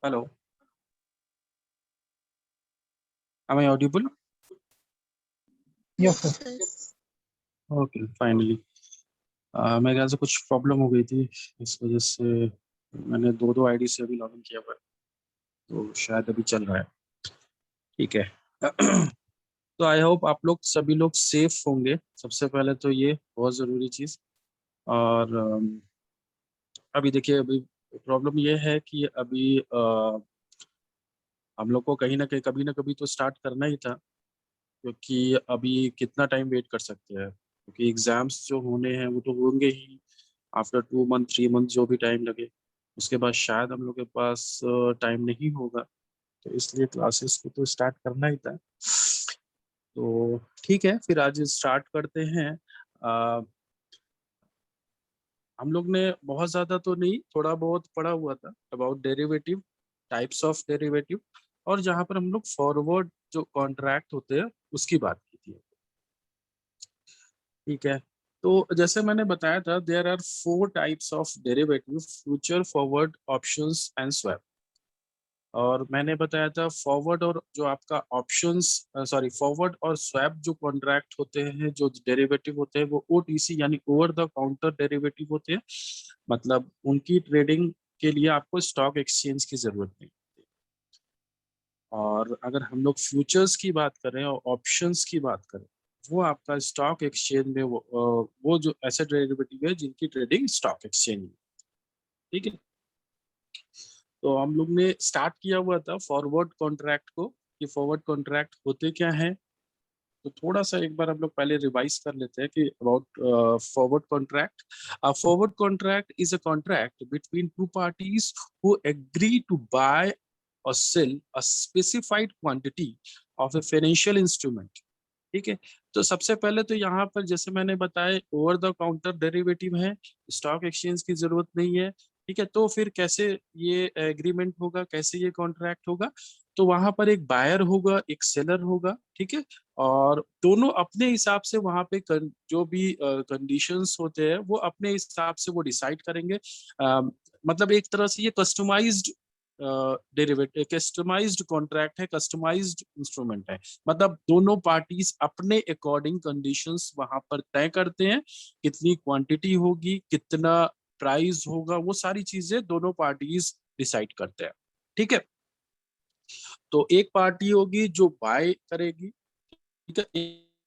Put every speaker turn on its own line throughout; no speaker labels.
Hello, am I audible?
Yes, sir.
Okay, finally. मेरे ख्याल से कुछ प्रॉब्लम हो गई थी, इस वजह से मैंने दो आईडी से अभी लॉगिन किया हुआ है, तो शायद अभी चल रहा है। ठीक है। तो आई होप आप लोग सभी लोग सेफ होंगे, सबसे पहले तो ये बहुत ज़रूरी चीज़। और अभी देखिए, अभी प्रॉब्लम ये है कि अभी हम लोग को कहीं ना कहीं कभी ना कभी तो स्टार्ट करना ही था, क्योंकि अभी कितना टाइम वेट कर सकते हैं, क्योंकि एग्जाम्स जो होने हैं वो तो होंगे ही आफ्टर 2 मंथ 3 मंथ, जो भी टाइम लगे। उसके बाद शायद हम लोग के पास टाइम नहीं होगा, तो इसलिए क्लासेस को तो स्टार्ट करना ही था। तो ठीक है, फिर आज स्टार्ट करते हैं। अ, हम लोग ने बहुत ज़्यादा तो नहीं, थोड़ा बहुत पढ़ा हुआ था about derivative, types of derivative, और जहाँ पर हम लोग फॉरवर्ड जो कॉन्ट्रैक्ट होते हैं उसकी बात की थी। ठीक है। तो जैसे मैंने बताया था, there are 4 types of derivative: future, forward, options and swap. और मैंने बताया था फॉरवर्ड और जो आपका ऑप्शंस, सॉरी, फॉरवर्ड और स्वैप जो कॉन्ट्रैक्ट होते हैं, जो डेरिवेटिव होते हैं, वो ओटीसी यानी ओवर द काउंटर डेरिवेटिव होते हैं। मतलब उनकी ट्रेडिंग के लिए आपको स्टॉक एक्सचेंज की जरूरत नहीं। और अगर हम लोग फ्यूचर्स की बात करें और ऑप्शंस की बात करें, वो आपका स्टॉक एक्सचेंज में वो जो ऐसे डेरिवेटिव है जिनकी ट्रेडिंग स्टॉक एक्सचेंज में। ठीक है। तो हम लोग ने स्टार्ट किया हुआ था फॉरवर्ड कॉन्ट्रैक्ट को, कि फॉरवर्ड कॉन्ट्रैक्ट होते क्या हैं। तो थोड़ा सा एक बार हम लोग पहले रिवाइज कर लेते हैं कि about forward contract. Forward contract is a contract between two parties who agree to buy और sell a specified quantity of a financial instrument. ठीक है। तो सबसे पहले तो यहाँ पर जैसे मैंने बताया, ओवर द काउंटर डेरिवेटिव है, स्टॉक एक्सचेंज की जरूरत नहीं है। ठीक है। तो फिर कैसे ये एग्रीमेंट होगा, कैसे ये कॉन्ट्रैक्ट होगा? तो वहां पर एक बायर होगा, एक सेलर होगा। ठीक है। और दोनों अपने हिसाब से वहां पे जो भी कंडीशंस होते हैं वो अपने हिसाब से वो डिसाइड करेंगे। मतलब एक तरह से ये कस्टमाइज्ड डेरिवेटिव, कस्टमाइज्ड कॉन्ट्रैक्ट है, कस्टमाइज्ड इंस्ट्रूमेंट है। मतलब दोनों पार्टीज अपने अकॉर्डिंग कंडीशंस वहां पर तय करते हैं, कितनी क्वांटिटी होगी, कितना प्राइस होगा, वो सारी चीजें दोनों पार्टीज डिसाइड करते हैं। ठीक है। तो एक पार्टी होगी जो बाय करेगी, ठीक है,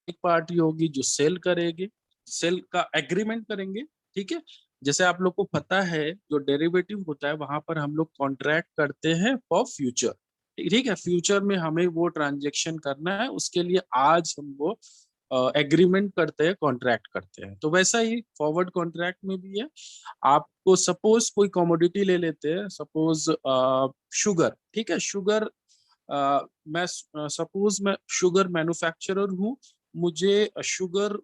एक पार्टी होगी जो सेल करेगी, सेल का एग्रीमेंट करेंगे। ठीक है। जैसे आप लोग को पता है, जो डेरिवेटिव होता है वहां पर हम लोग कॉन्ट्रैक्ट करते हैं फॉर फ्यूचर। ठीक है। फ्यूचर में हमें वो ट्रांजेक्शन करना है, उसके लिए आज हम वो एग्रीमेंट करते हैं, कॉन्ट्रैक्ट करते हैं। तो वैसा ही फॉरवर्ड कॉन्ट्रैक्ट में भी है। आपको सपोज कोई कमोडिटी ले लेते हैं, सपोज शुगर। ठीक है। शुगर, मैं सपोज मैं शुगर मैन्युफैक्चरर हूँ, मुझे शुगर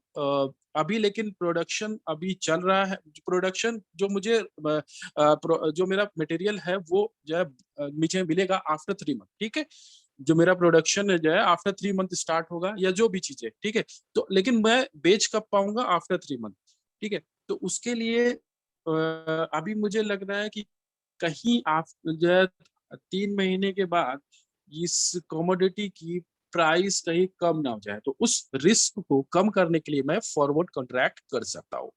अभी, लेकिन प्रोडक्शन अभी चल रहा है। प्रोडक्शन जो मुझे जो मेरा मटेरियल है वो जो है मुझे मिलेगा आफ्टर 3 मंथ। ठीक है। जो मेरा प्रोडक्शन है जो है आफ्टर 3 मंथ स्टार्ट होगा, या जो भी चीजें। ठीक है। तो लेकिन मैं बेच कब पाऊंगा? After 3 month. ठीक है। तो उसके लिए अभी मुझे लग रहा है कि कहीं आप जो है 3 महीने के बाद इस कमोडिटी की प्राइस कहीं कम ना हो जाए, तो उस रिस्क को कम करने के लिए मैं फॉरवर्ड कॉन्ट्रैक्ट कर सकता हूँ।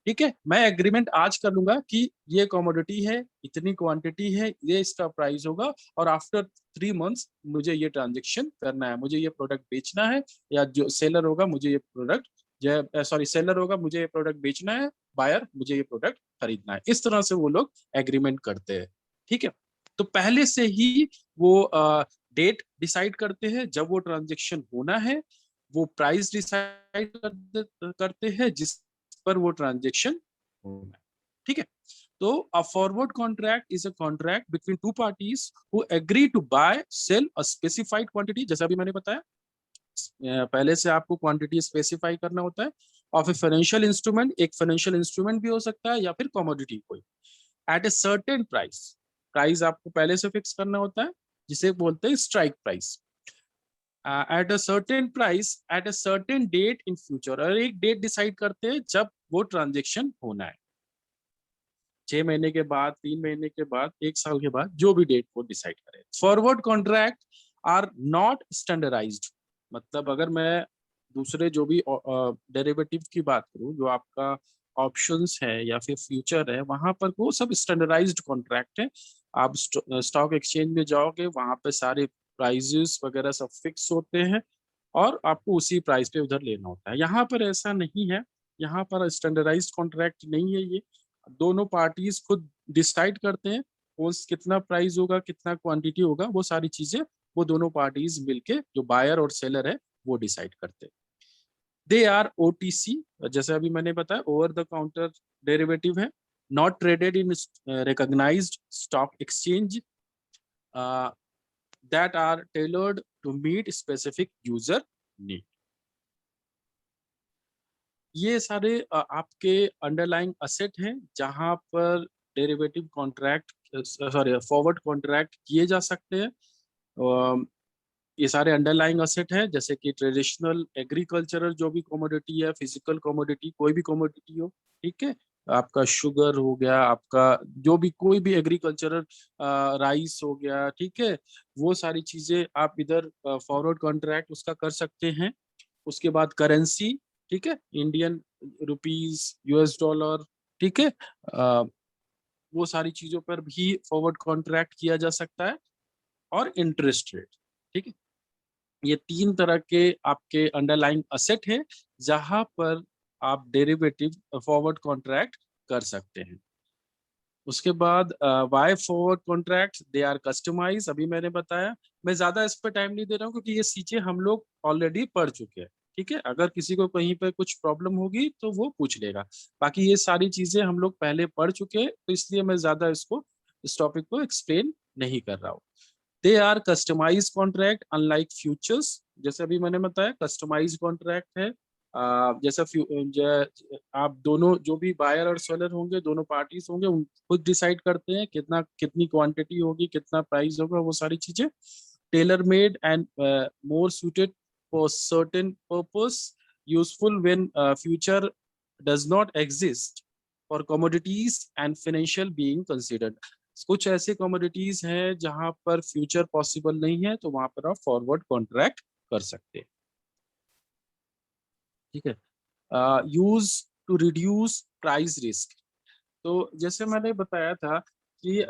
ठीक है। मैं एग्रीमेंट आज कर लूंगा कि ये कमोडिटी है, इतनी क्वांटिटी है, ये इसका प्राइस होगा, और आफ्टर 3 मंथ्स मुझे ये ट्रांजेक्शन करना है, मुझे ये प्रोडक्ट बेचना है, या जो सेलर होगा मुझे ये प्रोडक्ट, सॉरी, सेलर होगा मुझे ये प्रोडक्ट बेचना है, बायर मुझे ये प्रोडक्ट खरीदना है। इस तरह से वो लोग एग्रीमेंट करते हैं। ठीक है। तो पहले से ही वो डेट डिसाइड करते हैं जब वो ट्रांजेक्शन होना है, वो प्राइस डिसाइड करते हैं जिस पर वो ट्रांजेक्शन होना है। ठीक है। तो a forward contract is a contract between two parties who agree to buy sell a specified quantity, जैसा अभी मैंने बताया। पहले से आपको क्वांटिटी स्पेसिफाई करना होता है। और फिर फाइनेंशियल इंस्ट्रूमेंट, एक फाइनेंशियल इंस्ट्रूमेंट भी हो सकता है, या फिर कमोडिटी कोई, at a certain price. Price आपको पहले से फिक्स करना होता है, जिसे बोलते हैं strike price. At a certain price at a certain date in future, और एक डेट डिसाइड करते हैं जब वो ट्रांजेक्शन होना है। 6 महीने के बाद, 3 महीने के बाद, 1 साल के बाद, जो भी डेट को डिसाइड करें। Forward contract are not standardised, मतलब अगर मैं दूसरे जो भी डेरिवेटिव की बात करूं, जो आपका ऑप्शंस है या फिर फ्यूचर है, वहां पर वो सब स्टैंडर्डाइज्ड कॉन्ट्रैक्ट है। आप स्टॉक एक्सचेंज में जाओगे, वहां पे सारे प्राइजेस वगैरह सब फिक्स होते हैं और आपको उसी प्राइस पे उधर लेना होता है। यहाँ पर ऐसा नहीं है, यहाँ पर स्टैंडर्डाइज्ड कॉन्ट्रैक्ट नहीं है ये। दोनों पार्टीज खुद डिसाइड करते हैं कौन कितना प्राइस होगा, कितना क्वांटिटी होगा, वो सारी चीजें वो दोनों पार्टीज मिलके, जो बायर और सेलर है, वो डिसाइड करते हैं। दे आर ओटीसी, जैसे अभी मैंने बताया, ओवर द काउंटर डेरिवेटिव है, not traded in recognised stock exchange, that are tailored to meet specific user need। ये सारे आपके अंडरलाइंग असेट हैं जहां पर derivative contract, sorry, forward contract किए जा सकते हैं। ये सारे अंडरलाइंग असेट है, जैसे कि ट्रेडिशनल एग्रीकल्चरल जो भी कमोडिटी है, फिजिकल कमोडिटी, कोई भी कमोडिटी हो, ठीक है, आपका शुगर हो गया, आपका जो भी कोई भी एग्रीकल्चरल, राइस हो गया, ठीक है, वो सारी चीजें आप इधर फॉरवर्ड कॉन्ट्रैक्ट उसका कर सकते हैं। उसके बाद करेंसी, ठीक है, इंडियन रुपीस, यूएस डॉलर, ठीक है, अ, वो सारी चीजों पर भी फॉरवर्ड कॉन्ट्रैक्ट किया जा सकता है। और इंटरेस्ट रेट, ठीक है, ये 3 तरह के आपके अंडरलाइंग असेट हैं जहां पर आप डेरिवेटिव फॉरवर्ड कॉन्ट्रैक्ट कर सकते हैं। उसके बाद why forward contract, they are customise, अभी मैंने बताया। मैं ज्यादा इस पर टाइम नहीं दे रहा हूँ क्योंकि ये चीजें हम लोग ऑलरेडी पढ़ चुके हैं, ठीक है। अगर किसी को कहीं पर कुछ प्रॉब्लम होगी तो वो पूछ लेगा, बाकी ये सारी चीजें हम लोग पहले पढ़ चुके हैं, तो इसलिए मैं ज्यादा इस टॉपिक को एक्सप्लेन नहीं कर रहा हूँ। They are customise contract unlike futures, जैसे अभी मैंने बताया कस्टमाइज कॉन्ट्रैक्ट है। जैसा आप दोनों जो भी बायर और सेलर होंगे, दोनों पार्टीज होंगे, उन खुद डिसाइड करते हैं कितना, कितनी क्वांटिटी होगी, कितना प्राइस होगा, वो सारी चीजें। Tailor made and more suited for certain purpose, useful when future does not exist for commodities and financial being considered. कुछ ऐसे कमोडिटीज हैं जहां पर फ्यूचर पॉसिबल नहीं है, तो वहां पर आप फॉरवर्ड कॉन्ट्रैक्ट कर सकते हैं, ठीक है। Use to reduce price risk, तो जैसे मैंने बताया था कि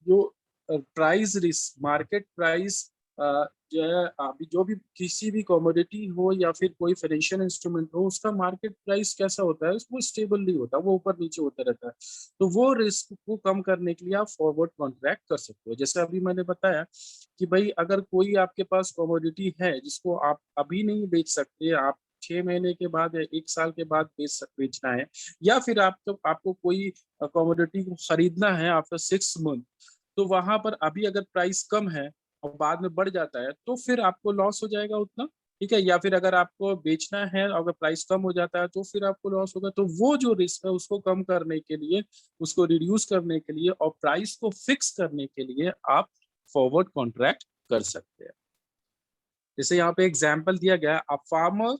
जो प्राइस रिस्क, मार्केट प्राइस जो है, अभी जो भी किसी भी कमोडिटी हो या फिर कोई फाइनेंशियल इंस्ट्रूमेंट हो, उसका मार्केट प्राइस कैसा होता है, वो स्टेबल नहीं होता, वो ऊपर नीचे होता रहता है। तो वो रिस्क को कम करने के लिए आप फॉरवर्ड कॉन्ट्रैक्ट कर सकते हो। जैसे अभी मैंने बताया कि भाई अगर कोई आपके पास कमोडिटी है जिसको आप अभी नहीं बेच सकते, आप 6 महीने के बाद या 1 साल के बाद बेचना है, या फिर आपको कोई कमोडिटी को खरीदना है आफ्टर 6 मंथ, तो वहां पर अभी अगर प्राइस कम है और बाद में बढ़ जाता है तो फिर आपको लॉस हो जाएगा उतना, ठीक है। या फिर अगर आपको बेचना है और अगर प्राइस कम हो जाता है तो फिर आपको लॉस होगा। तो वो जो रिस्क है उसको कम करने के लिए, उसको रिड्यूस करने के लिए और प्राइस को फिक्स करने के लिए आप फॉरवर्ड कॉन्ट्रैक्ट कर सकते हैं। जैसे यहाँ पे एग्जाम्पल दिया गया, a farmer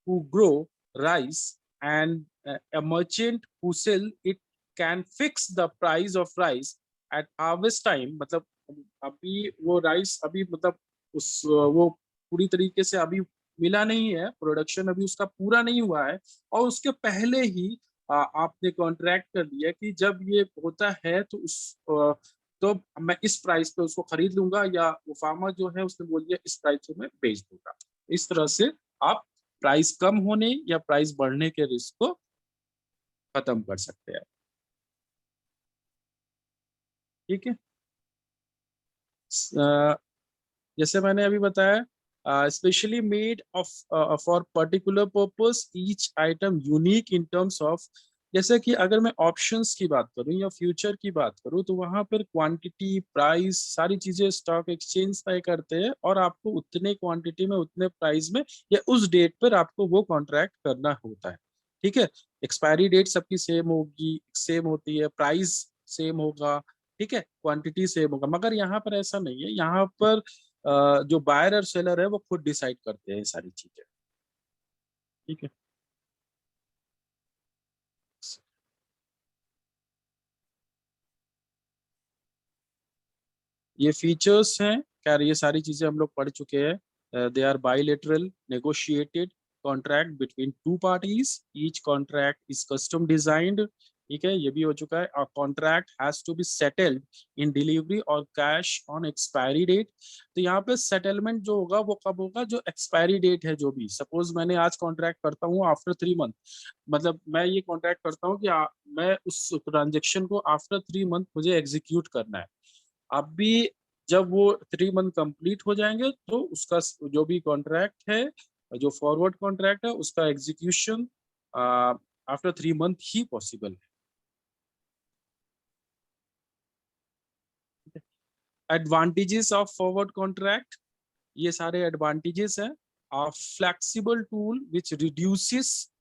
who grow rice and a merchant who sell it can fix the price of rice at harvest time, मतलब अभी वो राइस अभी, मतलब उस वो पूरी तरीके से अभी मिला नहीं है, प्रोडक्शन अभी उसका पूरा नहीं हुआ है, और उसके पहले ही आपने कॉन्ट्रैक्ट कर लिया कि जब ये होता है तो तो मैं इस प्राइस पे उसको खरीद लूंगा, या वो फार्मर जो है उसने बोल दिया इस प्राइस पे मैं बेच दूंगा। इस तरह से आप प्राइस कम होने या प्राइस बढ़ने के रिस्क को खत्म कर सकते हैं, ठीक है। जैसे मैंने अभी बताया, specially made of for particular purpose, each item unique in terms of, जैसे कि अगर मैं ऑप्शंस की बात करूं या फ्यूचर की बात करूं, तो वहां पर क्वांटिटी, प्राइस, सारी चीजें स्टॉक एक्सचेंज तय करते हैं, और आपको उतने क्वांटिटी में, उतने प्राइस में, या उस डेट पर आपको वो कॉन्ट्रैक्ट करना होता है, ठीक है। एक्सपायरी डेट सबकी सेम होगी, सेम होती है, प्राइस सेम होगा, ठीक है, क्वांटिटी सेम होगा। मगर यहाँ पर ऐसा नहीं है, यहाँ पर जो बायर और सेलर है वो खुद डिसाइड करते हैं ये सारी चीजें, ठीक है। ये फीचर्स हैं क्या, ये सारी चीजें हम लोग पढ़ चुके हैं। They are bilateral negotiated contract between two parties, each contract is custom designed, ठीक है, ये भी हो चुका है। A contract has to be settled in delivery और कैश ऑन एक्सपायरी डेट। तो यहाँ पे सेटलमेंट जो होगा वो कब होगा, जो एक्सपायरी डेट है, जो भी सपोज मैंने आज कॉन्ट्रैक्ट करता हूँ आफ्टर 3 मंथ, मतलब मैं ये कॉन्ट्रैक्ट करता हूँ कि मैं उस ट्रांजेक्शन को आफ्टर 3 मंथ मुझे एग्जीक्यूट करना है। अभी जब वो 3 मंथ कंप्लीट हो जाएंगे तो उसका जो भी कॉन्ट्रैक्ट है, जो फॉरवर्ड कॉन्ट्रैक्ट है, उसका एग्जीक्यूशन आफ्टर 3 मंथ ही पॉसिबल है। एडवांटेजेस ऑफ फॉरवर्ड कॉन्ट्रैक्ट, ये सारे एडवांटेजेस हैं। Flexible tool which reduces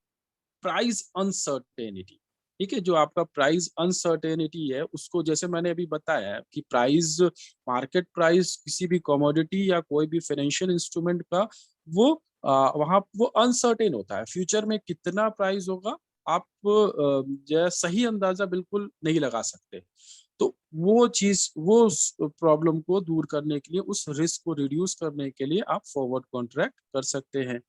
price uncertainty, ठीक है, जो आपका प्राइस अनसर्टेनिटी है उसको, जैसे मैंने अभी बताया है कि प्राइस, मार्केट प्राइस किसी भी कमोडिटी या कोई भी फाइनेंशियल इंस्ट्रूमेंट का, वो वहाँ वो अनसर्टेन होता है। फ्यूचर में कितना प्राइस होगा आप जो है सही अंदाजा बिल्कुल नहीं लगा सकते। तो वो चीज, वो प्रॉब्लम को दूर करने के लिए, उस रिस्क को रिड्यूस करने के लिए आप फॉरवर्ड कॉन्ट्रैक्ट कर सकते हैं।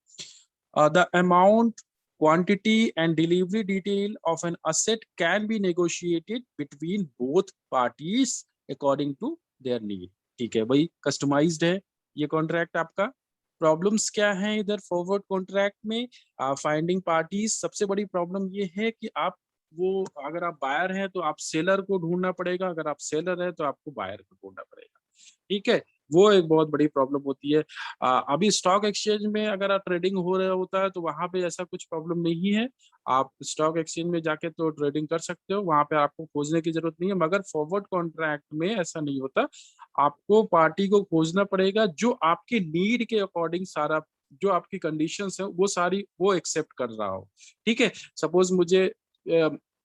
The amount, quantity and delivery detail of an asset can be negotiated between both parties according to their need, ठीक है भाई, कस्टमाइज्ड है ये कॉन्ट्रैक्ट आपका। प्रॉब्लम्स क्या हैं इधर फॉरवर्ड कॉन्ट्रैक्ट में? फाइंडिंग पार्टीज, सबसे बड़ी प्रॉब्लम ये है कि आप वो, अगर आप बायर हैं तो आप सेलर को ढूंढना पड़ेगा, अगर आप सेलर है तो आपको बायर को ढूंढना पड़ेगा, ठीक है, वो एक बहुत बड़ी प्रॉब्लम होती है। अभी स्टॉक एक्सचेंज में अगर आप ट्रेडिंग हो रहा होता है तो वहां पे ऐसा कुछ प्रॉब्लम नहीं है। आप स्टॉक एक्सचेंज में जाके तो ट्रेडिंग कर सकते हो, वहां पे आपको खोजने की जरूरत नहीं है। मगर फॉरवर्ड कॉन्ट्रैक्ट में ऐसा नहीं होता, आपको पार्टी को खोजना पड़ेगा जो आपके नीड के अकॉर्डिंग सारा, जो आपकी कंडीशंस है वो सारी वो एक्सेप्ट कर रहा हो, ठीक है। सपोज मुझे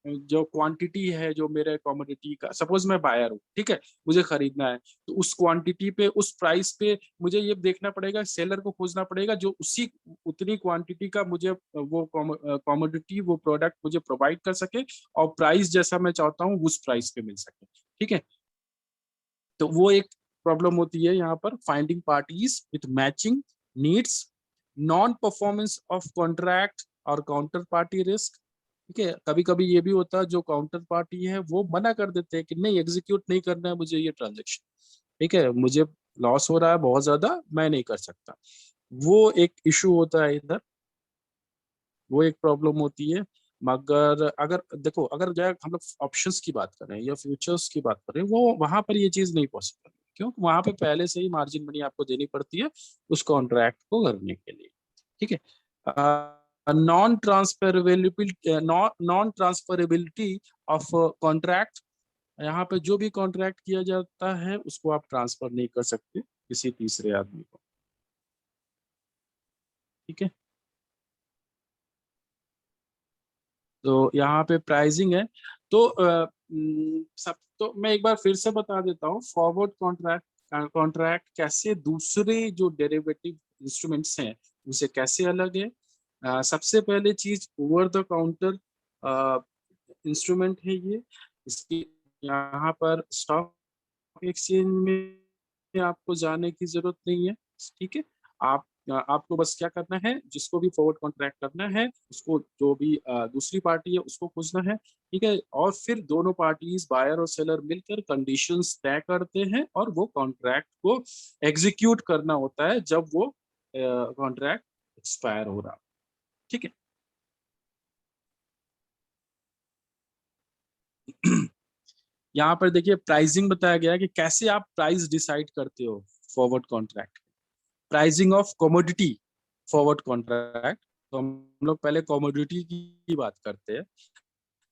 जो क्वांटिटी है, जो मेरे कमोडिटी का, सपोज मैं बायर हूँ, ठीक है, मुझे खरीदना है, तो उस क्वांटिटी पे, उस प्राइस पे मुझे ये देखना पड़ेगा, सेलर को खोजना पड़ेगा जो उसी उतनी क्वांटिटी का मुझे वो कमोडिटी, वो प्रोडक्ट मुझे प्रोवाइड कर सके, और प्राइस जैसा मैं चाहता हूँ उस प्राइस पे मिल सके, ठीक है। तो वो एक प्रॉब्लम होती है यहाँ पर, finding parties with matching needs, non performance of contract और काउंटर पार्टी रिस्क, ठीक है। कभी कभी ये भी होता है, जो काउंटर पार्टी है वो मना कर देते हैं कि नहीं, एग्जीक्यूट नहीं करना है मुझे ये ट्रांजेक्शन, ठीक है, मुझे लॉस हो रहा है बहुत ज्यादा, मैं नहीं कर सकता। वो एक इशू होता है इधर, वो एक प्रॉब्लम होती है। मगर अगर देखो, अगर जो है हम लोग ऑप्शंस की बात करें या फ्यूचर्स की बात करें, वो वहां पर ये चीज नहीं पॉसिबल, क्यों? वहां पे पहले से ही मार्जिन मनी आपको देनी पड़ती है उस कॉन्ट्रैक्ट को करने के लिए, ठीक है। नॉन ट्रांसफरेबिलिटी ऑफ कॉन्ट्रैक्ट, यहाँ पे जो भी कॉन्ट्रैक्ट किया जाता है उसको आप ट्रांसफर नहीं कर सकते किसी तीसरे आदमी को, ठीक है। तो यहाँ पे प्राइसिंग है। तो सब, तो मैं एक बार फिर से बता देता हूँ, फॉरवर्ड कॉन्ट्रैक्ट, कॉन्ट्रैक्ट कैसे दूसरे जो डेरिवेटिव इंस्ट्रूमेंट्स हैं उनसे कैसे अलग है। सबसे पहले चीज, ओवर द काउंटर इंस्ट्रूमेंट है ये। इसकी यहाँ पर स्टॉक एक्सचेंज में आपको जाने की जरूरत नहीं है, ठीक है। आप आपको बस क्या करना है, जिसको भी फॉरवर्ड कॉन्ट्रैक्ट करना है उसको, जो भी दूसरी पार्टी है उसको खोजना है, ठीक है। और फिर दोनों पार्टीज, बायर और सेलर, मिलकर कंडीशंस तय करते हैं और वो कॉन्ट्रैक्ट को एग्जीक्यूट करना होता है जब वो कॉन्ट्रैक्ट एक्सपायर हो रहा, ठीक है। यहाँ पर देखिए प्राइसिंग बताया गया है कि कैसे आप प्राइस डिसाइड करते हो forward contract. Pricing of commodity forward contract, तो हम लोग पहले कमोडिटी की बात करते हैं।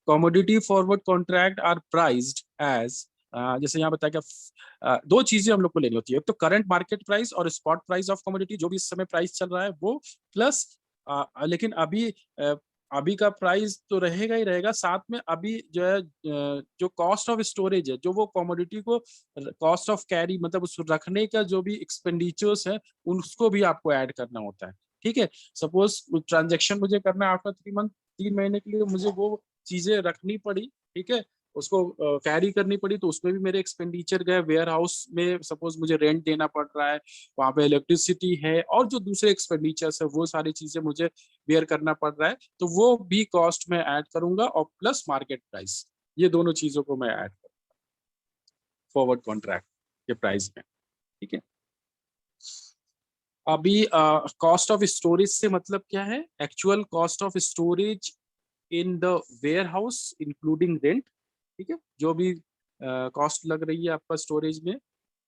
Commodity forward contract are priced as, जैसे यहाँ बताया क्या, दो चीजें हम लोग को लेनी होती है, तो करंट मार्केट प्राइस और स्पॉट प्राइस ऑफ कमोडिटी, जो भी इस समय प्राइस चल रहा है वो, प्लस लेकिन अभी अभी का प्राइस तो रहेगा ही रहेगा, साथ में अभी जो है जो कॉस्ट ऑफ स्टोरेज है, जो वो कमोडिटी को, कॉस्ट ऑफ कैरी, मतलब उस रखने का जो भी एक्सपेंडिचर्स है उसको भी आपको ऐड करना होता है, ठीक है। सपोज ट्रांजेक्शन मुझे करना है आफ्टर 3 मंथ, 3 महीने के लिए मुझे वो चीजें रखनी पड़ी, ठीक है। उसको कैरी करनी पड़ी, तो उसमें भी मेरे एक्सपेंडिचर गए। वेयर हाउस में सपोज मुझे रेंट देना पड़ रहा है, वहां पे इलेक्ट्रिसिटी है और जो दूसरे एक्सपेंडिचर्स है वो सारी चीजें मुझे बेयर करना पड़ रहा है, तो वो भी कॉस्ट में ऐड करूंगा, और प्लस मार्केट प्राइस, ये दोनों चीजों को मैं ऐड करूंगा फॉरवर्ड कॉन्ट्रैक्ट के प्राइस में। ठीक है। अभी कॉस्ट ऑफ स्टोरेज से मतलब क्या है? Actual cost of storage in the warehouse including rent. ठीक है, जो भी कॉस्ट लग रही है आपका स्टोरेज में,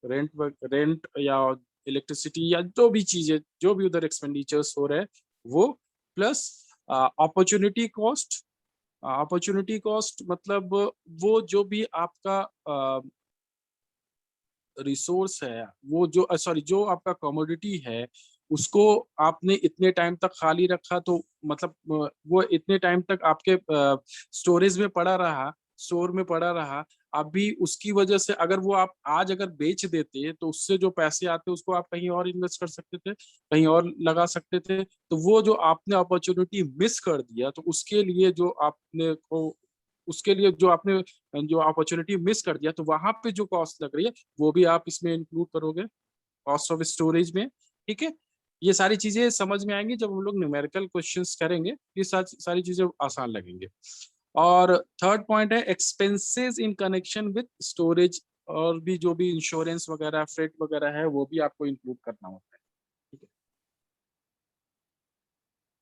रेंट रेंट या इलेक्ट्रिसिटी या जो भी चीजें, जो भी उधर एक्सपेंडिचर्स हो रहे हैं वो, plus opportunity cost. Opportunity cost मतलब वो जो भी आपका रिसोर्स है, वो जो सॉरी जो आपका कमोडिटी है, उसको आपने इतने टाइम तक खाली रखा, तो मतलब वो इतने टाइम तक आपके स्टोरेज में पड़ा रहा, स्टोर में पड़ा रहा। अभी उसकी वजह से अगर वो आप आज अगर बेच देते, तो उससे जो पैसे आते उसको आप कहीं और इन्वेस्ट कर सकते थे, कहीं और लगा सकते थे। तो वो जो आपने अपॉर्चुनिटी मिस कर दिया, तो उसके लिए जो आपने को उसके लिए जो आपने जो अपॉर्चुनिटी मिस कर दिया, तो वहां पे जो कॉस्ट लग रही है वो भी आप इसमें इंक्लूड करोगे कॉस्ट ऑफ स्टोरेज में। ठीक है। ये सारी चीजें समझ में आएंगी जब हम लोग न्यूमेरिकल क्वेश्चंस करेंगे, ये सारी चीजें आसान लगेंगे। और थर्ड पॉइंट है expenses in connection with storage, और भी जो भी इंश्योरेंस वगैरह, फ्रेट वगैरह है, वो भी आपको इंक्लूड करना होता है। ठीक है।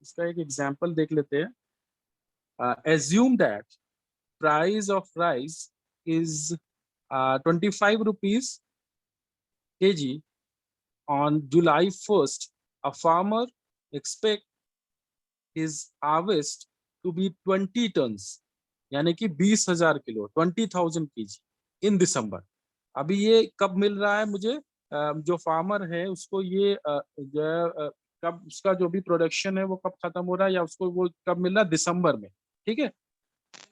इसका एक एग्जांपल देख लेते हैं। Assume that price of rice is 25 rupees kg on July 1st. A farmer expect his harvest to be 20 tons, यानी कि 20,000 किलो, 20,000 kg इन दिसंबर। अभी ये कब मिल रहा है मुझे? जो फार्मर है उसको ये जो है, कब उसका जो भी प्रोडक्शन है वो कब खत्म हो रहा है, या उसको वो कब मिल रहा है? दिसंबर में। ठीक है।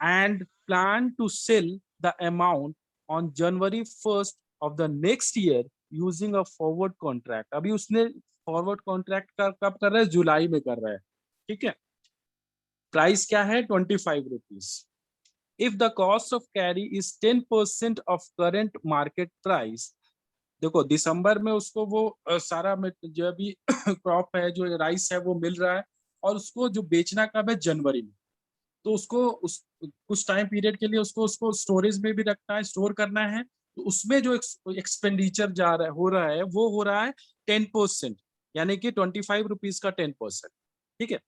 And plan to sell the amount on January 1st of the next year using a forward contract। अभी उसने फॉरवर्ड कॉन्ट्रैक्ट का कब कर रहा है? जुलाई में कर रहा है। ठीक है। प्राइस क्या है? 25 rupees. If the cost of carry is 10% of current market price. देखो दिसंबर में उसको वो सारा जो भी क्रॉप है, जो राइस है, वो मिल रहा है, और उसको जो बेचना कब है? जनवरी में। तो उसको उस कुछ टाइम पीरियड के लिए उसको उसको स्टोरेज में भी रखना है, स्टोर करना है। तो उसमें जो एक्सपेंडिचर जा रहा है, हो रहा है, वो हो रहा है 10%, यानी कि 25 रुपीज का 10%। ठीक है।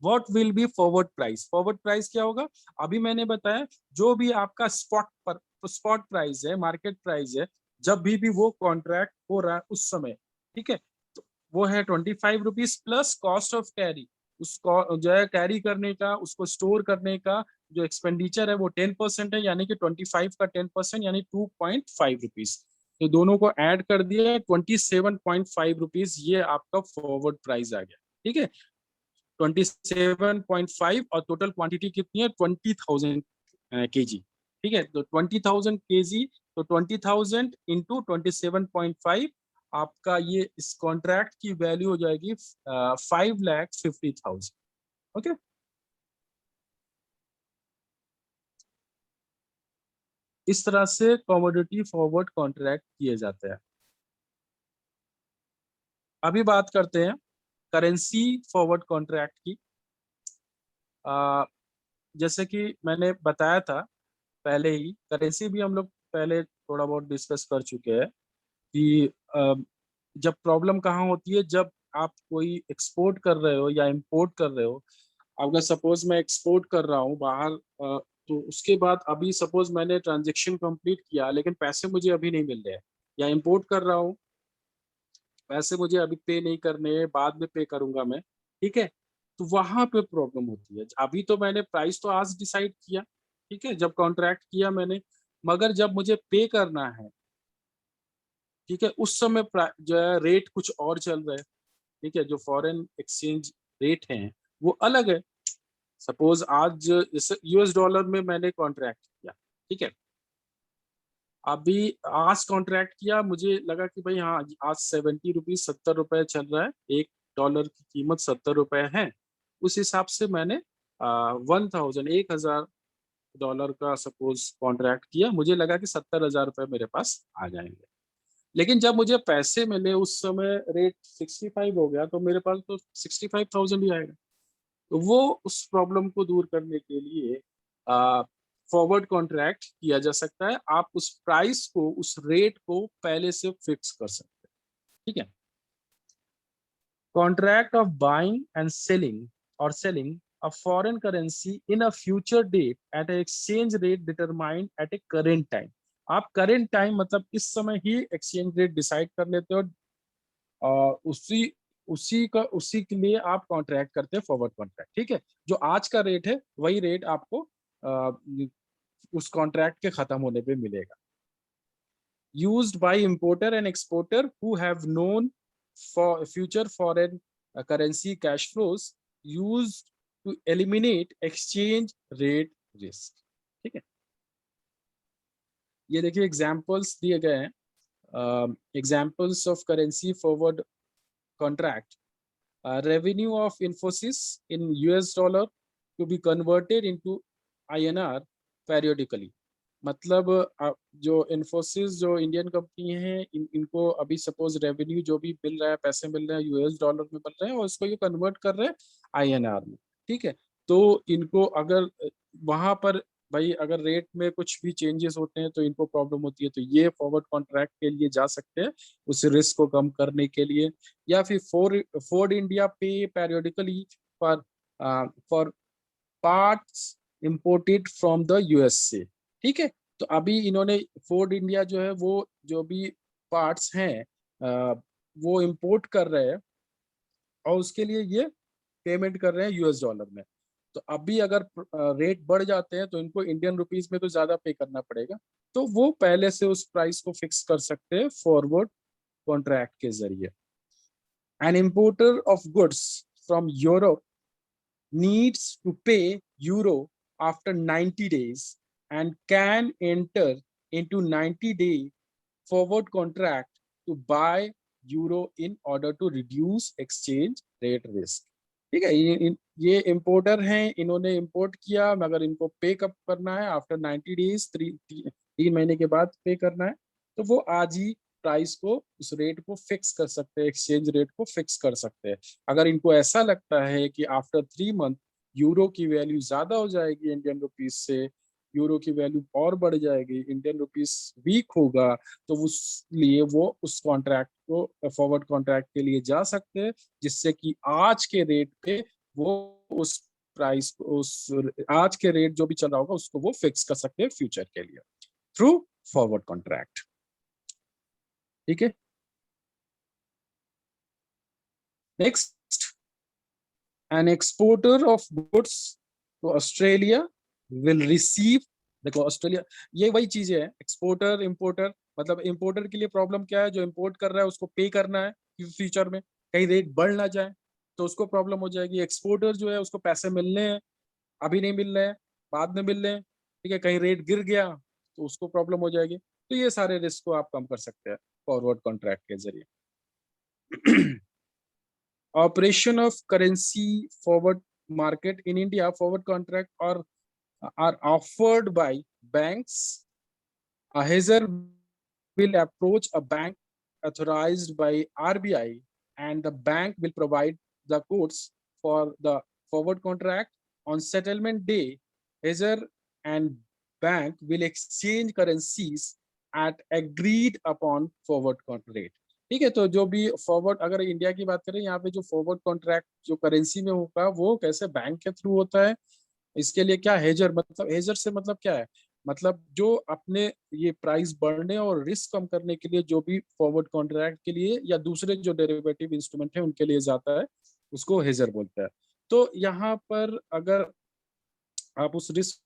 What will be forward price? Forward price क्या होगा? अभी मैंने बताया जो भी आपका स्पॉट प्राइस है, मार्केट प्राइस है, जब भी वो कॉन्ट्रैक्ट हो रहा है उस समय। ठीक है। तो वो है 25 rupees plus cost of carry. उसको जो है कैरी करने का, उसको स्टोर करने का जो एक्सपेंडिचर है वो 10% है, यानी कि 25 का 10% यानी 2.5 रुपीज। तो दोनों को ऐड कर दिया, 27.5 रुपीज, ये आपका फॉरवर्ड प्राइस आ गया। ठीक है। 27.5, और टोटल क्वांटिटी कितनी है? 20,000 kg। ठीक है। तो 20,000 kg, तो 20,000 इंटू 27.5, आपका ये इस कॉन्ट्रैक्ट की वैल्यू हो जाएगी 5,50,000। ओके। इस तरह से कमोडिटी फॉरवर्ड कॉन्ट्रैक्ट किए जाते हैं। अभी बात करते हैं करेंसी फॉरवर्ड कॉन्ट्रैक्ट की। आ, जैसे कि मैंने बताया था पहले ही, करेंसी भी हम लोग पहले थोड़ा बहुत डिस्कस कर चुके हैं कि जब प्रॉब्लम कहाँ होती है, जब आप कोई एक्सपोर्ट कर रहे हो या इंपोर्ट कर रहे हो। अगर सपोज मैं एक्सपोर्ट कर रहा हूँ बाहर, तो उसके बाद अभी सपोज मैंने ट्रांजेक्शन कंप्लीट किया, लेकिन पैसे मुझे अभी नहीं मिल रहे हैं, या इंपोर्ट कर रहा हूँ, पैसे मुझे अभी पे नहीं करने हैं, बाद में पे करूंगा मैं। ठीक है। तो वहां पे प्रॉब्लम होती है। अभी तो मैंने प्राइस तो आज डिसाइड किया, ठीक है, जब कॉन्ट्रैक्ट किया मैंने, मगर जब मुझे पे करना है, ठीक है, उस समय जो है रेट कुछ और चल रहा है। ठीक है। जो फॉरेन एक्सचेंज रेट हैं वो अलग है। सपोज आज जैसे यूएस डॉलर में मैंने कॉन्ट्रैक्ट किया, ठीक है, अभी आज कॉन्ट्रैक्ट किया, मुझे लगा कि भाई हाँ आज 70 रुपीज, 70 रुपए चल रहा है, एक डॉलर की कीमत 70 रुपए है। उस हिसाब से मैंने 1,000, 1,000 डॉलर का सपोज कॉन्ट्रैक्ट किया, मुझे लगा कि 70,000 रुपये मेरे पास आ जाएंगे, लेकिन जब मुझे पैसे मिले उस समय रेट 65 हो गया, तो मेरे पास तो 65,000 ही आएगा। तो वो उस प्रॉब्लम को दूर करने के लिए फॉरवर्ड कॉन्ट्रैक्ट किया जा सकता है। आप उस प्राइस को, उस रेट को पहले से फिक्स कर सकते हैं। ठीक है। Contract of buying and selling or selling a foreign currency in a future date at an exchange rate determined at a current time. आप current time मतलब इस समय ही exchange rate decide कर लेते हो, उसी उसी के लिए आप कॉन्ट्रैक्ट करते हैं फॉरवर्ड कॉन्ट्रैक्ट। ठीक है, जो आज का रेट है वही रेट आपको उस कॉन्ट्रैक्ट के खत्म होने पे मिलेगा। Used by importer and exporter who have known for future foreign currency cash flows, used to eliminate exchange rate risk। ठीक है, ये देखिए एग्जांपल्स दिए गए हैं, examples of currency forward contract. Revenue of Infosys in US dollar to be converted into INR periodically। मतलब जो इन्फोसिस जो इंडियन कंपनी है, इनको अभी सपोज रेवेन्यू जो भी मिल रहा है, पैसे मिल रहे हैं यूएस डॉलर में मिल रहे हैं, और इसको ये कन्वर्ट कर रहे हैं आईएनआर में। ठीक है, तो इनको अगर वहां पर भाई अगर रेट में कुछ भी चेंजेस होते हैं तो इनको प्रॉब्लम होती है, तो ये फॉरवर्ड कॉन्ट्रैक्ट के लिए जा सकते हैं उस रिस्क को कम करने के लिए। या फिर फोर्ड इंडिया पे periodically for for parts imported from the USA. ठीक है, तो अभी इन्होंने फोर्ड इंडिया जो है वो जो भी पार्ट्स हैं वो इंपोर्ट कर रहे हैं, और उसके लिए ये पेमेंट कर रहे हैं यूएस डॉलर में। तो अभी अगर रेट बढ़ जाते हैं तो इनको इंडियन रुपीस में तो ज्यादा पे करना पड़ेगा, तो वो पहले से उस प्राइस को फिक्स कर सकते हैं फॉरवर्ड कॉन्ट्रैक्ट के जरिए। N importer of goods from Europe needs to pay euro after 90 days and can enter into 90-day forward contract to buy euro in order to reduce exchange rate risk। ठीक है, ये importer हैं, इन्होंने import किया, मगर इनको पे कब करना है, आफ्टर 90 डेज, 3 महीने के बाद पे करना है। तो वो आज ही प्राइस को, उस रेट को फिक्स कर सकते हैं, एक्सचेंज रेट को फिक्स कर सकते हैं। अगर इनको ऐसा लगता है कि आफ्टर 3 मंथ यूरो की वैल्यू ज्यादा हो जाएगी इंडियन रुपीस से, यूरो की वैल्यू और बढ़ जाएगी, इंडियन रुपीस वीक होगा, तो उस लिए वो उस कॉन्ट्रैक्ट को फॉरवर्ड कॉन्ट्रैक्ट के लिए जा सकते हैं, जिससे कि आज के रेट पे वो उस प्राइस, उस आज के रेट जो भी चल रहा होगा उसको वो फिक्स कर सकते हैं फ्यूचर के लिए थ्रू फॉरवर्ड कॉन्ट्रैक्ट। ठीक है, next, an exporter of goods to Australia will receive। देखो ऑस्ट्रेलिया, ये वही चीजें है, एक्सपोर्टर इंपोर्टर। मतलब इंपोर्टर के लिए प्रॉब्लम क्या है, जो इंपोर्ट कर रहा है उसको पे करना है फ्यूचर में, कहीं रेट बढ़ ना जाए तो उसको प्रॉब्लम हो जाएगी। एक्सपोर्टर जो है उसको पैसे मिलने हैं, अभी नहीं मिल रहे हैं, बाद में मिल रहे हैं। ठीक है, कहीं रेट गिर गया तो उसको प्रॉब्लम हो जाएगी। तो ये सारे रिस्क को आप कम कर सकते हैं फॉरवर्ड कॉन्ट्रैक्ट के जरिए। Operation of currency forward market in India, forward contract are offered by banks. A hedger will approach a bank authorized by RBI, and the bank will provide the quotes for the forward contract. On settlement day, hedger and bank will exchange currencies at agreed upon forward rate। ठीक है, तो जो भी forward, अगर India की बात करें, यहाँ पे जो फॉरवर्ड कॉन्ट्रैक्ट जो करेंसी में होगा वो कैसे बैंक के थ्रू होता है। इसके लिए क्या हेजर, मतलब हेजर से मतलब क्या है, मतलब जो अपने ये प्राइस बढ़ने और रिस्क कम करने के लिए जो भी फॉरवर्ड कॉन्ट्रैक्ट के लिए या दूसरे जो डेरिवेटिव इंस्ट्रूमेंट है उनके लिए जाता है, उसको हेजर बोलता है। तो यहाँ पर अगर आप उस रिस्क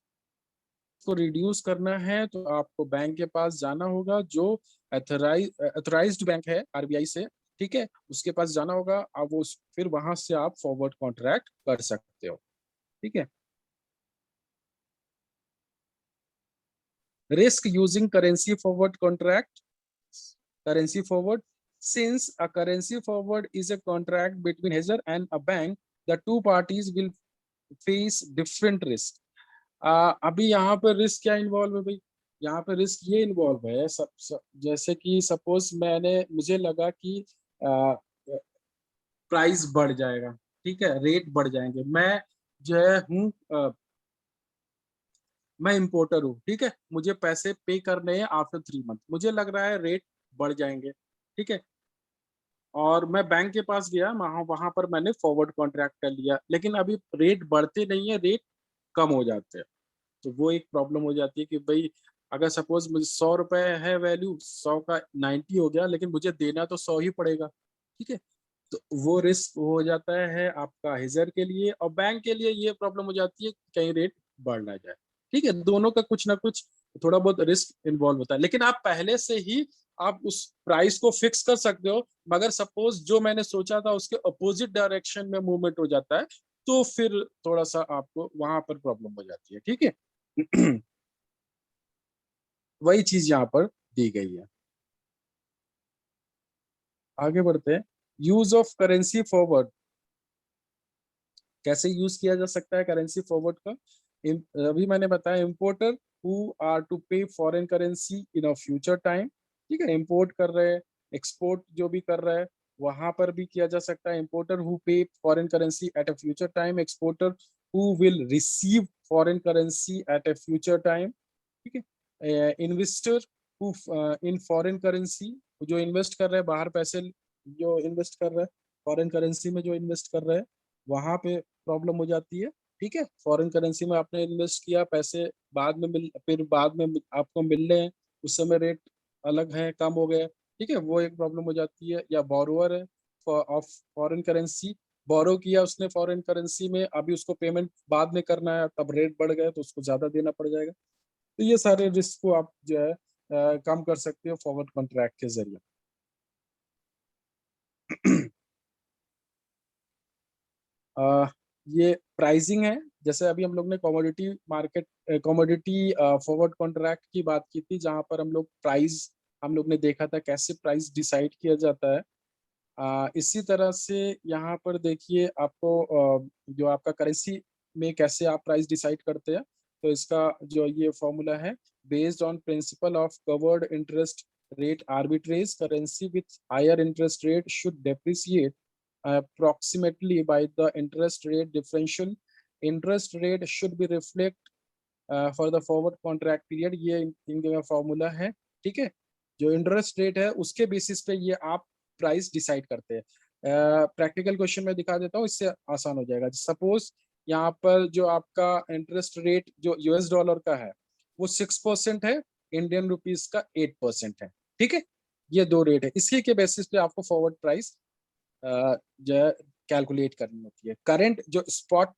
को रिड्यूस करना है तो आपको बैंक के पास जाना होगा, जो अथोराइज्ड बैंक है आरबीआई से। ठीक है, उसके पास जाना होगा, आप वो फिर वहां से आप फॉरवर्ड कॉन्ट्रैक्ट कर सकते हो। ठीक है, risk using currency forward contract। Currency forward, since a currency forward is a contract between hedger and a bank, the two parties will face different risk। अभी यहाँ पर रिस्क क्या इन्वॉल्व है भाई? यहाँ पे रिस्क ये इन्वॉल्व है जैसे कि सपोज मुझे लगा कि प्राइस बढ़ जाएगा, ठीक है, रेट बढ़ जाएंगे। मैं जो है हूँ मैं इम्पोर्टर हूँ, ठीक है, मुझे पैसे पे करने हैं आफ्टर 3 मंथ, मुझे लग रहा है रेट बढ़ जाएंगे, ठीक है, और मैं बैंक के पास गया, वहां वहां पर मैंने फॉरवर्ड कॉन्ट्रैक्ट कर लिया, लेकिन अभी रेट बढ़ते नहीं है, रेट कम हो जाते हैं। तो वो एक प्रॉब्लम हो जाती है कि भाई अगर सपोज मुझे 100 रुपए है वैल्यू, 100 का 90 हो गया, लेकिन मुझे देना तो 100 ही पड़ेगा, ठीक है। तो वो रिस्क हो जाता है आपका हेजर के लिए, और बैंक के लिए ये प्रॉब्लम हो जाती है कि कहीं रेट बढ़ ना जाए, ठीक है। दोनों का कुछ ना कुछ थोड़ा बहुत रिस्क इन्वॉल्व होता है, लेकिन आप पहले से ही आप उस प्राइस को फिक्स कर सकते हो। मगर सपोज जो मैंने सोचा था उसके अपोजिट डायरेक्शन में मूवमेंट हो जाता है, तो फिर थोड़ा सा आपको वहां पर प्रॉब्लम हो जाती है, ठीक है। वही चीज यहाँ पर दी गई है। आगे बढ़ते हैं। यूज ऑफ करेंसी फॉरवर्ड, कैसे यूज किया जा सकता है करेंसी फॉरवर्ड का? अभी मैंने बताया, इम्पोर्टर हु आर टू पे foreign currency in a future time, ठीक है, इंपोर्ट कर रहे हैं, एक्सपोर्ट जो भी कर रहा है वहां पर भी किया जा सकता है। इम्पोर्टर हु पे foreign currency at a future time, exporter who will receive foreign currency at a future time, ठीक है। Investor who in foreign currency, जो इन्वेस्ट कर रहे हैं बाहर पैसे, जो इन्वेस्ट कर रहे हैं फॉरेन करेंसी में, जो इन्वेस्ट कर रहे हैं वहां पे प्रॉब्लम हो जाती है, ठीक है। फॉरेन करेंसी में आपने इन्वेस्ट किया, पैसे बाद में फिर बाद में आपको मिल रहे हैं, उस समय रेट अलग है, कम हो गए, ठीक है, वो एक प्रॉब्लम हो जाती है। या बोरोअर है ऑफ फॉरेन करेंसी, बोरो किया उसने फॉरेन करेंसी में, अभी उसको पेमेंट बाद में करना है, तब रेट बढ़ गए तो उसको ज्यादा देना पड़ जाएगा। तो ये सारे रिस्क को आप जो है कम कर सकते हो फॉरवर्ड कॉन्ट्रैक्ट के जरिए। अ, ये प्राइसिंग है। जैसे अभी हम लोग ने commodity market, commodity forward contract की बात की थी, जहां पर हम लोग ने देखा था कैसे प्राइस डिसाइड किया जाता है। इसी तरह से यहाँ पर देखिए आपको जो आपका करेंसी में कैसे आप प्राइस डिसाइड करते हैं। तो इसका जो ये फॉर्मूला है, based on principle of covered interest rate arbitrage, currency with higher interest rate should depreciate approximately by the interest rate differential. Interest rate should be reflect for the forward contract period, ये इनका formula है, ठीक है। जो interest rate है उसके basis पे ये आप प्राइस डिसाइड करते हैं। प्रैक्टिकल क्वेश्चन में दिखा देता हूँ, इससे आसान हो जाएगा। सपोज यहाँ पर जो आपका इंटरेस्ट रेट जो यूएस डॉलर का है वो 6% है, इंडियन रुपीज का 8% है, ठीक है। ये दो रेट है, इसी के बेसिस पे आपको फॉरवर्ड प्राइस जो है कैलकुलेट करनी होती है। करंट जो स्पॉट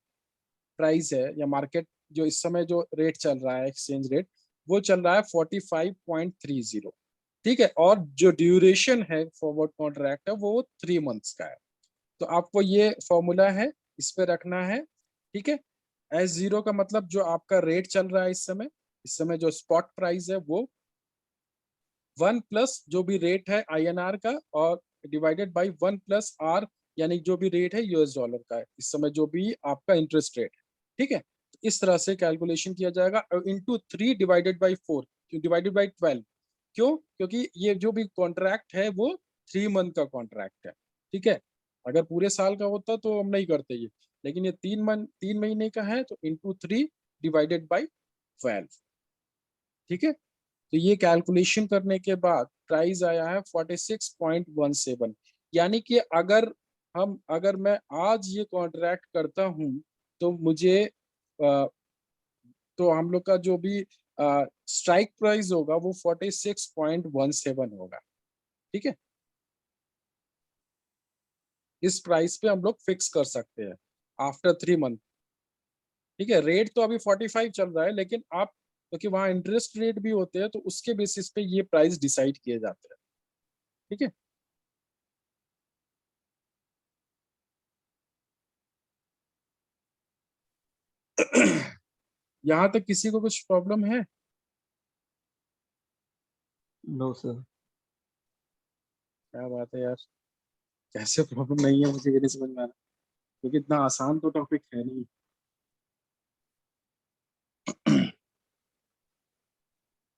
प्राइस है या मार्केट जो इस समय जो रेट चल रहा है, एक्सचेंज रेट, वो चल रहा है 45.30, ठीक है। और जो ड्यूरेशन है फॉरवर्ड कॉन्ट्रैक्ट है वो 3 मंथ्स का है। तो आपको ये फॉर्मूला है, इस पे रखना है, ठीक है। S0 का मतलब जो आपका रेट चल रहा है इस समय जो स्पॉट प्राइस है वो 1 प्लस जो भी रेट है INR का, और डिवाइडेड बाई 1 प्लस R, यानी जो भी रेट है यूएस डॉलर का है इस समय, जो भी आपका इंटरेस्ट रेट है, ठीक है। तो इस तरह से कैलकुलेशन किया जाएगा, into 3 divided by 4, divided by 12। क्यों? क्योंकि ये जो भी कॉन्ट्रैक्ट है वो 3 मंथ का कॉन्ट्रैक्ट है, ठीक है। अगर पूरे साल का होता तो हम नहीं करते ये, लेकिन ये 3 महीने का है, तो इंटू 3 डिवाइडेड बाई 12, ठीक है। तो ये कैलकुलेशन करने के बाद प्राइस आया है 46.17। यानी कि अगर मैं आज ये कॉन्ट्रैक्ट करता हूं तो मुझे तो हम लोग का जो भी स्ट्राइक प्राइस होगा वो 46.17 होगा, ठीक है। इस प्राइस पे हम लोग फिक्स कर सकते हैं आफ्टर 3 मंथ, ठीक है। रेट तो अभी 45 चल रहा है, लेकिन आप क्योंकि वहाँ इंटरेस्ट रेट भी होते हैं तो उसके बेसिस पे ये प्राइस डिसाइड किए जाते हैं, ठीक है। यहाँ तक किसी को कुछ प्रॉब्लम है?
No sir.
क्या बात है यार, कैसे प्रॉब्लम नहीं है मुझे ये नहीं समझ में आ रहा, क्योंकि इतना आसान तो टॉपिक है नहीं।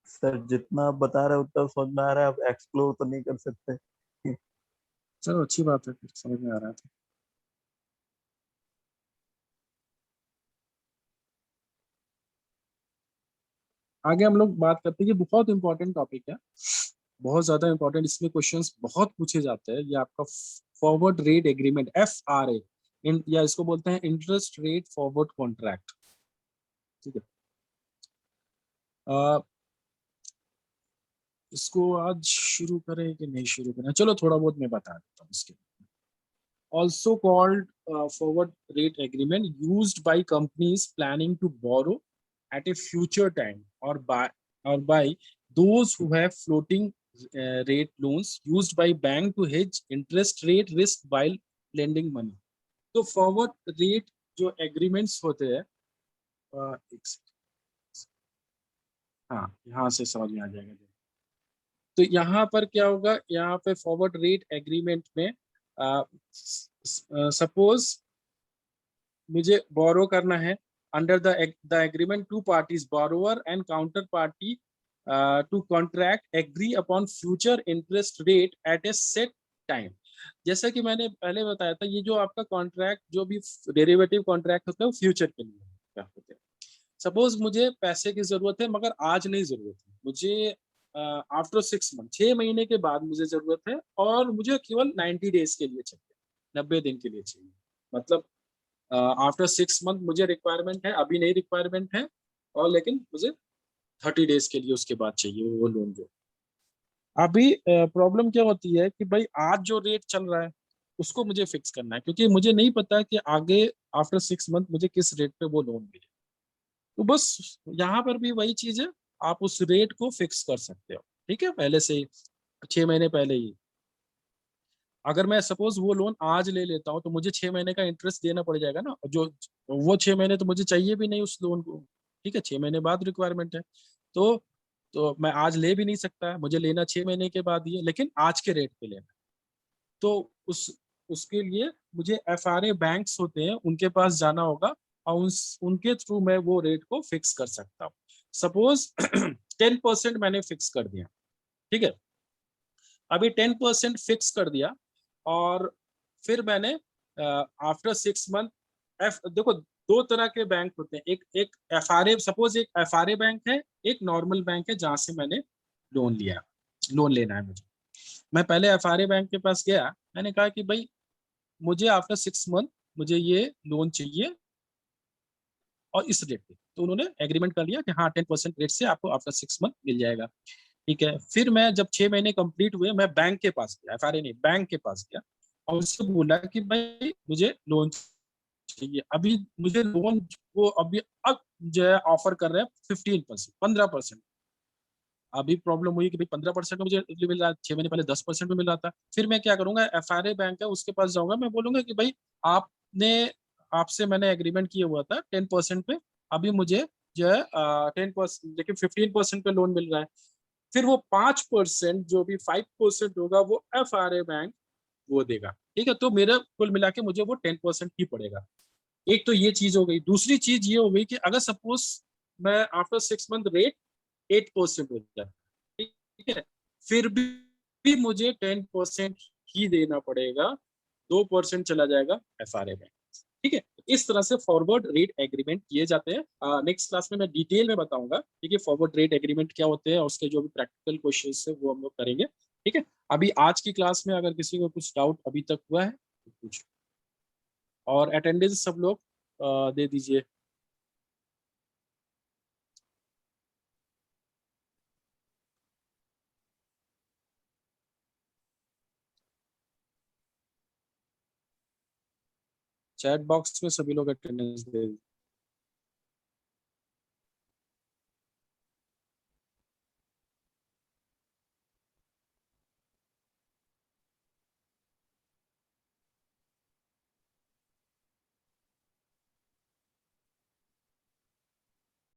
सर जितना आप बता रहे हो उतना समझ में आ रहा है, अब एक्सप्लोर तो नहीं कर सकते।
चलो अच्छी बात है, फिर समझ में आ रहा था। आगे हम लोग बात करते हैं, ये बहुत इंपॉर्टेंट टॉपिक है, बहुत ज्यादा इंपॉर्टेंट, इसमें क्वेश्चंस बहुत पूछे जाते हैं। ये आपका फॉरवर्ड रेट एग्रीमेंट, FRA, या इसको बोलते हैं इंटरेस्ट रेट फॉरवर्ड कॉन्ट्रैक्ट। ठीक है, इसको आज शुरू करें कि नहीं शुरू करें, चलो थोड़ा बहुत मैं बता देता हूँ इसके। Also called forward rate agreement, used by companies planning to borrow at a future time, और by those who have floating rate loans used by bank to hedge interest rate risk while lending money। तो forward rate जो agreements होते हैं, एक second, हाँ यहाँ से समझ में आ जाएगा। तो यहाँ पर क्या होगा, यहाँ पे फॉरवर्ड रेट एग्रीमेंट में सपोज मुझे बोरो करना है, under the agreement two parties borrower and counter party to contract agree upon future interest rate at a set time. जैसा कि मैंने पहले बताया था, ये जो आपका कॉन्ट्रैक्ट जो भी डेरिवेटिव कॉन्ट्रैक्ट होता है वो फ्यूचर के लिए होते हैं। सपोज मुझे पैसे की जरूरत है मगर आज नहीं जरूरत है, मुझे आफ्टर 6 मंथ, 6 महीने के बाद मुझे जरूरत है, और मुझे केवल 90 डेज के लिए चाहिए, 90 दिन के लिए चाहिए। मतलब आफ्टर 6 मंथ मुझे रिक्वायरमेंट है, अभी नहीं रिक्वायरमेंट है, और लेकिन मुझे 30 डेज के लिए उसके बाद चाहिए वो लोन। जो अभी प्रॉब्लम क्या होती है कि भाई आज जो रेट चल रहा है उसको मुझे फिक्स करना है, क्योंकि मुझे नहीं पता कि आगे आफ्टर 6 मंथ मुझे किस रेट पे वो लोन मिले। तो बस यहाँ पर भी वही चीज है, आप उस रेट को फिक्स कर सकते हो, ठीक है, पहले से ही, 6 महीने पहले ही। अगर मैं सपोज वो लोन आज ले लेता हूँ तो मुझे 6 महीने का इंटरेस्ट देना पड़ जाएगा ना, जो वो 6 महीने तो मुझे चाहिए भी नहीं उस लोन को, ठीक है, 6 महीने बाद रिक्वायरमेंट है। तो तो मैं आज ले भी नहीं सकता, मुझे लेना 6 महीने के बाद ही है, लेकिन आज के रेट पे लेना। तो उसके लिए मुझे FRA बैंक्स होते हैं उनके पास जाना होगा, और उनके थ्रू मैं वो रेट को फिक्स कर सकता हूँ। सपोज 10% मैंने फिक्स कर दिया, ठीक है, अभी 10% फिक्स कर दिया, और फिर मैंने आफ्टर 6 मंथ, देखो दो तरह के बैंक होते हैं, एक एक FRA, सपोज एक FRA बैंक है, एक नॉर्मल बैंक है जहां से मैंने लोन लिया, लोन लेना है मुझे। मैं पहले FRA बैंक के पास गया, मैंने कहा कि भाई मुझे आफ्टर 6 मंथ मुझे ये लोन चाहिए, और इस रेट पे, तो उन्होंने एग्रीमेंट कर लिया कि हाँ 10% रेट से आपको आफ्टर 6 मंथ मिल जाएगा। ठीक है, फिर मैं जब 6 महीने कंप्लीट हुए, मैं बैंक के पास गया, FRA नहीं, बैंक के पास गया, और उससे बोला कि भाई मुझे लोन चाहिए। अभी मुझे लोन को अभी अब जो है ऑफर कर रहे हैं 15%, 15%। अभी प्रॉब्लम हुई कि भाई 15% में मुझे मिल रहा है, 6 महीने पहले 10% में मिल रहा था। फिर मैं क्या करूंगा, FRA बैंक है उसके पास जाऊंगा, मैं बोलूंगा कि भाई आपने आपसे मैंने एग्रीमेंट किया हुआ था 10% पे, अभी मुझे जो है 10%, लेकिन 15% पे लोन मिल रहा है। फिर वो 5% जो भी 5% होगा वो FRA बैंक वो देगा, ठीक है, तो मेरा कुल मिला के मुझे वो 10% ही पड़ेगा। एक तो ये चीज हो गई। दूसरी चीज ये हो गई कि अगर सपोज मैं आफ्टर 6 मंथ रेट 8% हो जाए, ठीक है, फिर भी मुझे 10% ही देना पड़ेगा, 2% चला जाएगा FRA में। ठीक है, इस तरह से फॉरवर्ड रेट एग्रीमेंट किए जाते हैं। नेक्स्ट क्लास में मैं डिटेल में बताऊंगा, ठीक है, फॉरवर्ड रेट एग्रीमेंट क्या होते हैं और उसके जो भी प्रैक्टिकल क्वेश्चन है वो हम लोग करेंगे। ठीक है, अभी आज की क्लास में अगर किसी को कुछ डाउट अभी तक हुआ है तो पूछो, और अटेंडेंस सब लोग दे दीजिए। चैट बॉक्स में सभी लोग अटेंडेंस दे दीजिए।